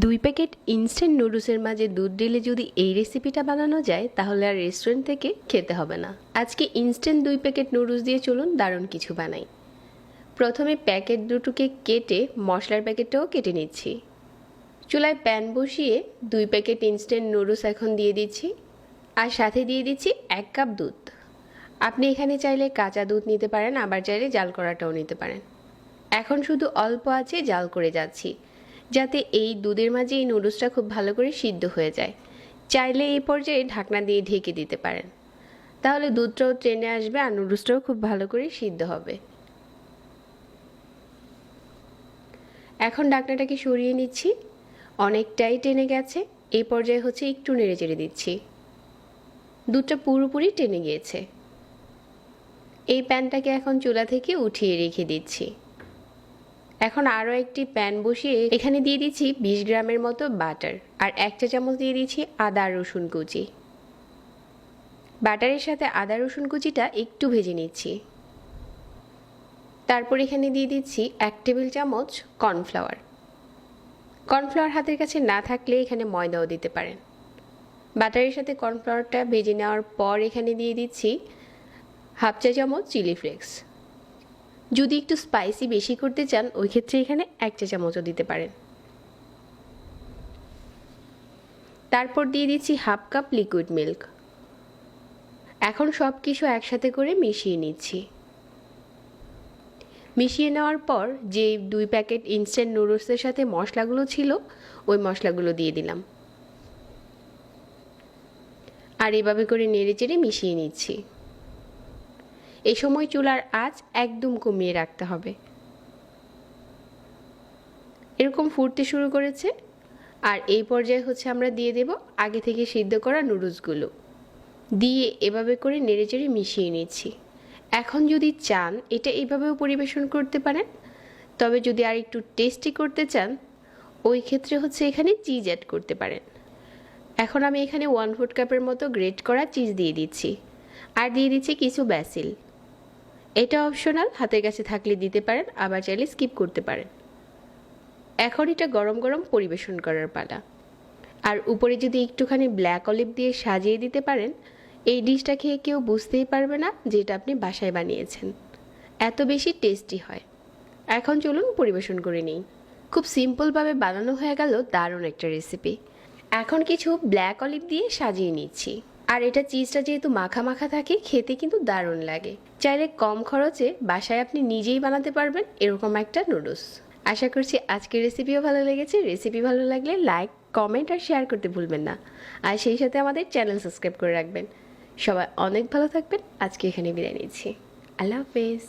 2 packet instant নুডলসের মাঝে দুধ ঢেলে যদি এই রেসিপিটা বানানো যায় তাহলে আর রেস্টুরেন্ট থেকে খেতে হবে না। আজকে ইনস্ট্যান্ট 2 প্যাকেট নুডলস দিয়ে চলুন দারুণ কিছু বানাই। প্রথমে প্যাকেট দুটোকে কেটে মশলার প্যাকেটটাও কেটে নিচ্ছি। চুলায় প্যান বসিয়ে 2 প্যাকেট ইনস্ট্যান্ট নুডলস এখন দিয়ে দিচ্ছি আর সাথে দিয়ে দিচ্ছি 1 কাপ দুধ। আপনি এখানে চাইলে কাঁচা দুধ নিতে পারেন, আবার চাইলে জাল করাটাও নিতে পারেন। এখন শুধু অল্প আঁচে জাল করে যাচ্ছি যাতে এই দুধের মাঝে এই নুডলসটা খুব ভালো করে সিদ্ধ হয়ে যায়। চাইলে এই পর্যায়ে ঢাকনা দিয়ে ঢেকে দিতে পারেন, তাহলে দুধটাও টেনে আসবে আর নুডলসটাও খুব ভালো করে সিদ্ধ হবে। এখন ঢাকনাটাকে সরিয়ে নিচ্ছি, অনেকটাই টেনে গেছে। এই পর্যায়ে হচ্ছে একটু নেড়ে চেড়ে দিচ্ছি, দুধটা পুরোপুরি টেনে গিয়েছে। এই প্যানটাকে এখন চুলা থেকে উঠিয়ে রেখে দিচ্ছি। এখন আরও একটি প্যান বসিয়ে এখানে দিয়ে দিচ্ছি 20 গ্রামের মতো বাটার আর 1 চা চামচ দিয়ে দিচ্ছি আদা রসুন কুচি। বাটারের সাথে আদা রসুন কুচিটা একটু ভেজে নিচ্ছি। তারপর এখানে দিয়ে দিচ্ছি 1 টেবিল চামচ কর্নফ্লাওয়ার। কর্নফ্লাওয়ার হাতের কাছে না থাকলে এখানে ময়দাও দিতে পারেন। বাটারের সাথে কর্নফ্লাওয়ারটা ভেজে নেওয়ার পর এখানে দিয়ে দিচ্ছি 1/2 চা চামচ চিলি ফ্লেক্স। যদি একটু স্পাইসি বেশি করতে চান ওই ক্ষেত্রে এখানে 1 চা চামচও দিতে পারেন। তারপর দিয়ে দিচ্ছি 1/2 কাপ লিকুইড মিল্ক। এখন সব কিছু একসাথে করে মিশিয়ে নিচ্ছি। মিশিয়ে নেওয়ার পর যে 2 প্যাকেট ইনস্ট্যান্ট নুডলসের সাথে মশলাগুলো ছিল ওই মশলাগুলো দিয়ে দিলাম আর এভাবে করে নেড়েচেড়ে মিশিয়ে নিচ্ছি। এই সময় চুলার আঁচ একদম কমিয়ে রাখতে হবে। এরকম ফুটতে শুরু করেছে আর এই পর্যায়ে হচ্ছে আমরা দিয়ে দেব আগে থেকে সিদ্ধ করা নুডলসগুলো, দিয়ে এভাবে করে নেড়েচেড়ে মিশিয়ে নিচ্ছি। এখন যদি চান এটা এইভাবেও পরিবেশন করতে পারেন, তবে যদি আর একটু টেস্টি করতে চান ওই ক্ষেত্রে হচ্ছে এখানে চিজ অ্যাড করতে পারেন। এখন আমি এখানে 1/4 কাপের মতো গ্রেট করা চিজ দিয়ে দিচ্ছি আর দিয়ে দিচ্ছি কিছু ব্যাসিল। এটা অপশনাল, হাতের কাছে থাকলে দিতে পারেন, আবার চাইলে স্কিপ করতে পারেন। এখন এটা গরম গরম পরিবেশন করার পালা। আর উপরে যদি একটুখানি ব্ল্যাক অলিভ দিয়ে সাজিয়ে দিতে পারেন, এই ডিশটা খেয়ে কেউ বুঝতেই পারবে না যে এটা আপনি বাসায় বানিয়েছেন, এত বেশি টেস্টি হয়। এখন চলুন পরিবেশন করে নিই। খুব সিম্পলভাবে বানানো হয়ে গেল দারুণ একটা রেসিপি। এখন কিছু ব্ল্যাক অলিভ দিয়ে সাজিয়ে নিচ্ছি। আর এটা চিজটা যেহেতু মাখা মাখা থাকে খেতে কিন্তু দারুণ লাগে। চাইলে কম খরচে বাসায় আপনি নিজেই বানাতে পারবেন এরকম একটা নুডলস। আশা করছি আজকের রেসিপিও ভালো লেগেছে। রেসিপি ভালো লাগলে লাইক, কমেন্ট আর শেয়ার করতে ভুলবেন না। আর সেই সাথে আমাদের চ্যানেল সাবস্ক্রাইব করে রাখবেন। সবাই অনেক ভালো থাকবেন। আজকে এখানে বিদায় নিচ্ছি। আল্লাহ হাফেজ।